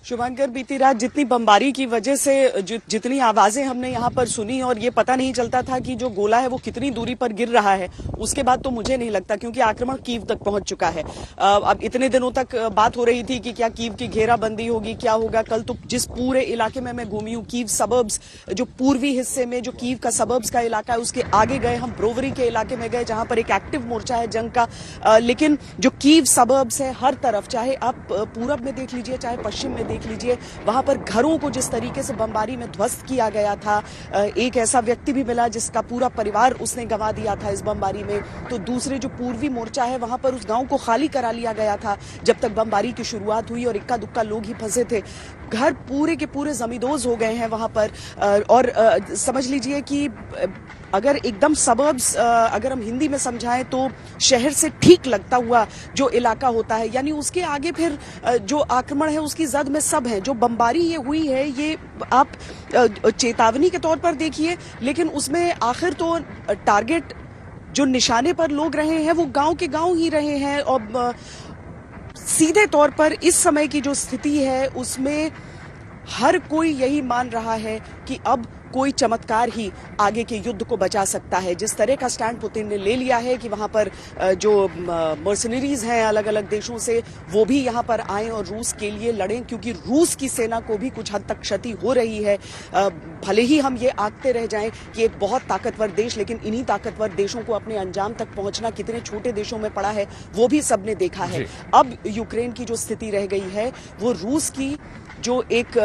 शुभंकर, बीती रात जितनी बमबारी की वजह से जितनी आवाजें हमने यहाँ पर सुनी और ये पता नहीं चलता था कि जो गोला है वो कितनी दूरी पर गिर रहा है, उसके बाद तो मुझे नहीं लगता, क्योंकि आक्रमण कीव तक पहुंच चुका है। अब इतने दिनों तक बात हो रही थी कि क्या कीव की घेराबंदी होगी, क्या होगा। कल तो जिस पूरे इलाके में मैं घूमी हूँ, कीव सबर्ब्स, जो पूर्वी हिस्से में जो कीव का सबर्ब्स का इलाका है, उसके आगे गए हम, ब्रोवरी के इलाके में गए जहां पर एक एक्टिव मोर्चा है जंग का। लेकिन जो कीव सबर्ब्स है, हर तरफ, चाहे आप पूरब में देख लीजिए चाहे पश्चिम में देख लीजिए, वहां पर घरों को जिस तरीके से बमबारी में ध्वस्त किया गया था। एक ऐसा व्यक्ति भी मिला जिसका पूरा परिवार उसने गंवा दिया था इस बमबारी में। तो दूसरे जो पूर्वी मोर्चा है, वहां पर उस गांव को खाली करा लिया गया था जब तक बमबारी की शुरुआत हुई, और इक्का दुक्का लोग ही फंसे थे। घर पूरे के पूरे जमींदोज हो गए हैं वहां पर। और समझ लीजिए कि अगर एकदम सबर्ब्स, अगर हम हिंदी में समझाएं तो शहर से ठीक लगता हुआ जो इलाका होता है, यानी उसके आगे फिर जो आक्रमण है उसकी जद में सब है। जो बमबारी ये हुई है, ये आप चेतावनी के तौर पर देखिए, लेकिन उसमें आखिर तो टारगेट जो निशाने पर लोग रहे हैं वो गांव के गांव ही रहे हैं। और सीधे तौर पर इस समय की जो स्थिति है उसमें हर कोई यही मान रहा है कि अब कोई चमत्कार ही आगे के युद्ध को बचा सकता है। जिस तरह का स्टैंड पुतिन ने ले लिया है कि वहां पर जो मर्सनरीज हैं अलग अलग देशों से, वो भी यहां पर आए और रूस के लिए लड़ें, क्योंकि रूस की सेना को भी कुछ हद तक क्षति हो रही है। भले ही हम ये आंकते रह जाएं कि एक बहुत ताकतवर देश, लेकिन इन्हीं ताकतवर देशों को अपने अंजाम तक पहुंचना कितने छोटे देशों में पड़ा है वो भी सबने देखा है। अब यूक्रेन की जो स्थिति रह गई है वो रूस की जो एक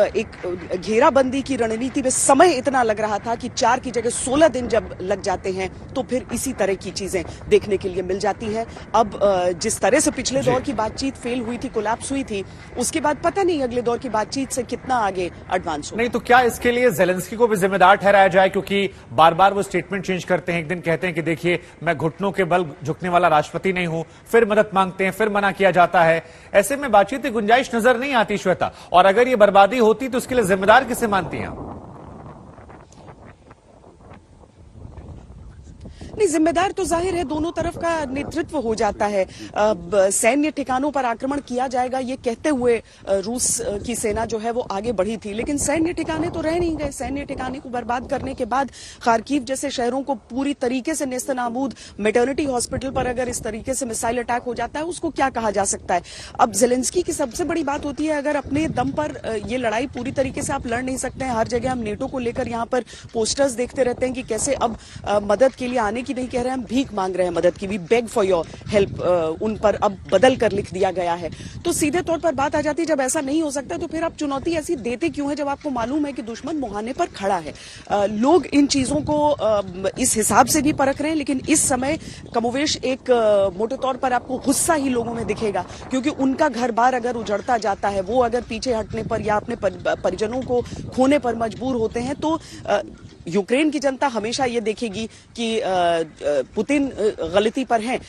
घेराबंदी की रणनीति में समय इतना लग रहा था कि 4 की जगह 16 दिन जब लग जाते हैं तो फिर इसी तरह की चीजें देखने के लिए मिल जाती हैं। अब जिस तरह से पिछले दौर की बातचीत फेल हुई थी, कोलैप्स हुई थी, उसके बाद पता नहीं अगले दौर की बातचीत से कितना आगे एडवांस हो। नहीं तो क्या इसके लिए जेलेंस्की को भी जिम्मेदार ठहराया जाए, क्योंकि बार बार वो स्टेटमेंट चेंज करते हैं। एक दिन कहते हैं कि देखिए मैं घुटनों के बल झुकने वाला राष्ट्रपति नहीं हूं, फिर मदद मांगते हैं, फिर मना किया जाता है। ऐसे में बातचीत की गुंजाइश नजर नहीं आती श्वेता, और अगर ये बर्बादी होती तो उसके लिए जिम्मेदार किसे मानती हैं आप? नहीं, जिम्मेदार तो जाहिर है दोनों तरफ का नेतृत्व हो जाता है। सैन्य ठिकानों पर आक्रमण किया जाएगा ये कहते हुए रूस की सेना जो है वो आगे बढ़ी थी, लेकिन सैन्य ठिकाने तो रह नहीं गए। सैन्य ठिकाने को बर्बाद करने के बाद खार्किव जैसे शहरों को पूरी तरीके से नेस्तनाबूद, मैटरनिटी हॉस्पिटल पर अगर इस तरीके से मिसाइल अटैक हो जाता है उसको क्या कहा जा सकता है। अब जेलेंस्की की सबसे बड़ी बात होती है, अगर अपने दम पर ये लड़ाई पूरी तरीके से आप लड़ नहीं सकते हैं। हर जगह हम नेटो को लेकर यहाँ पर पोस्टर्स देखते रहते हैं कि कैसे अब मदद के लिए आने की नहीं कह रहे हैं, हम भीख मांग रहे हैं मदद की, we beg for your help, उन पर अब बदल कर लिख दिया गया है। तो सीधे तौर पर बात आ जाती है, जब ऐसा नहीं हो सकता तो फिर आप चुनौती ऐसी देते क्यों है जब आपको मालूम है कि दुश्मन मुहाने पर खड़ा है। लोग इन चीजों को इस हिसाब से भी परख रहे हैं, लेकिन इस समय कमोवेश एक मोटे तौर पर आपको गुस्सा ही लोगों में दिखेगा, क्योंकि उनका घर बार अगर उजड़ता जाता है, वो अगर पीछे हटने पर या अपने परिजनों को खोने पर मजबूर होते हैं, तो यूक्रेन की जनता हमेशा ये देखेगी कि पुतिन गलती पर हैं।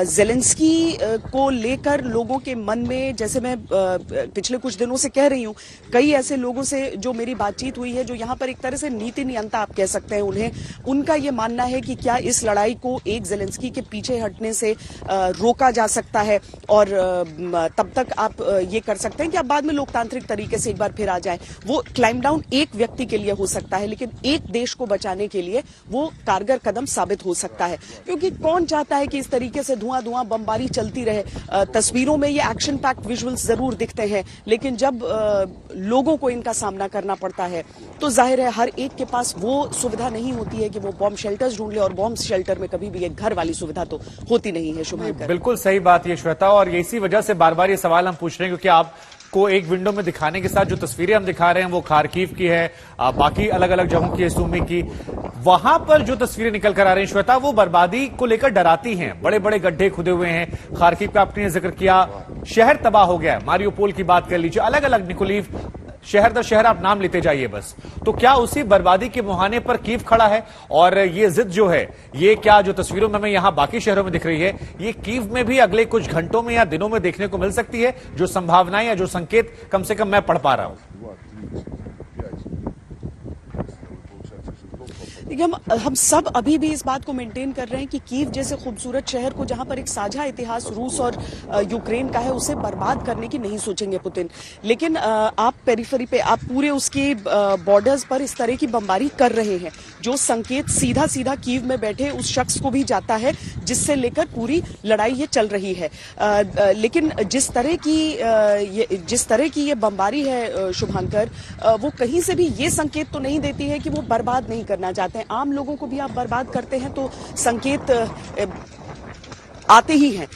जेलेंस्की को लेकर लोगों के मन में, जैसे मैं पिछले कुछ दिनों से कह रही हूं, कई ऐसे लोगों से जो मेरी बातचीत हुई है, जो यहां पर एक तरह से नीति नियंता आप कह सकते हैं उन्हें, उनका ये मानना है कि क्या इस लड़ाई को एक जेलेंस्की के पीछे हटने से रोका जा सकता है, और तब तक आप ये कर सकते हैं कि आप बाद में लोकतांत्रिक तरीके से एक बार फिर आ जाए। वो क्लाइम डाउन एक व्यक्ति के लिए हो सकता है, लेकिन एक देश को बचाने के लिए वो कारगर कदम साबित हो सकता है, क्योंकि कौन चाहता है कि इस तरीके से धुआं धुआं बमबारी चलती रहे। तस्वीरों में ये एक्शन पैक्ड विजुअल्स जरूर दिखते हैं, लेकिन जब लोगों को इनका सामना करना पड़ता है तो जाहिर है हर एक के पास वो सुविधा नहीं होती है कि वो बॉम्ब शेल्टर्स ढूंढ ले, और बॉम्ब शेल्टर में कभी भी एक घर वाली सुविधा तो होती नहीं है। शुभंकर, बिल्कुल सही बात ये श्वेता, और इसी वजह से बार बार ये सवाल हम पूछ रहे हैं, क्योंकि आप को एक विंडो में दिखाने के साथ जो तस्वीरें हम दिखा रहे हैं वो खार्किव की है, बाकी अलग अलग जगहों की है, सूमी की। वहां पर जो तस्वीरें निकल कर आ रही हैं श्वेता, वो बर्बादी को लेकर डराती हैं। बड़े बड़े गड्ढे खुदे हुए हैं। खार्किव का आपने जिक्र किया, शहर तबाह हो गया है। मारियोपोल की बात कर लीजिए, अलग अलग निकोलीव, शहर दर शहर आप नाम लेते जाइए बस। तो क्या उसी बर्बादी के मुहाने पर कीव खड़ा है, और ये जिद जो है, ये क्या जो तस्वीरों में हमें यहां बाकी शहरों में दिख रही है, ये कीव में भी अगले कुछ घंटों में या दिनों में देखने को मिल सकती है? जो संभावनाएं या जो संकेत कम से कम मैं पढ़ पा रहा हूं। देखिए, हम सब अभी भी इस बात को मेंटेन कर रहे हैं कि कीव जैसे खूबसूरत शहर को, जहां पर एक साझा इतिहास रूस और यूक्रेन का है, उसे बर्बाद करने की नहीं सोचेंगे पुतिन। लेकिन आप पेरिफेरी पे, आप पूरे उसके बॉर्डर्स पर इस तरह की बमबारी कर रहे हैं, जो संकेत सीधा सीधा कीव में बैठे उस शख्स को भी जाता है जिससे लेकर पूरी लड़ाई ये चल रही है। लेकिन जिस तरह की ये बमबारी है शुभांकर, वो कहीं से भी ये संकेत तो नहीं देती है कि वो बर्बाद नहीं करना चाहते हैं। आम लोगों को भी आप बर्बाद करते हैं तो संकेत आते ही हैं।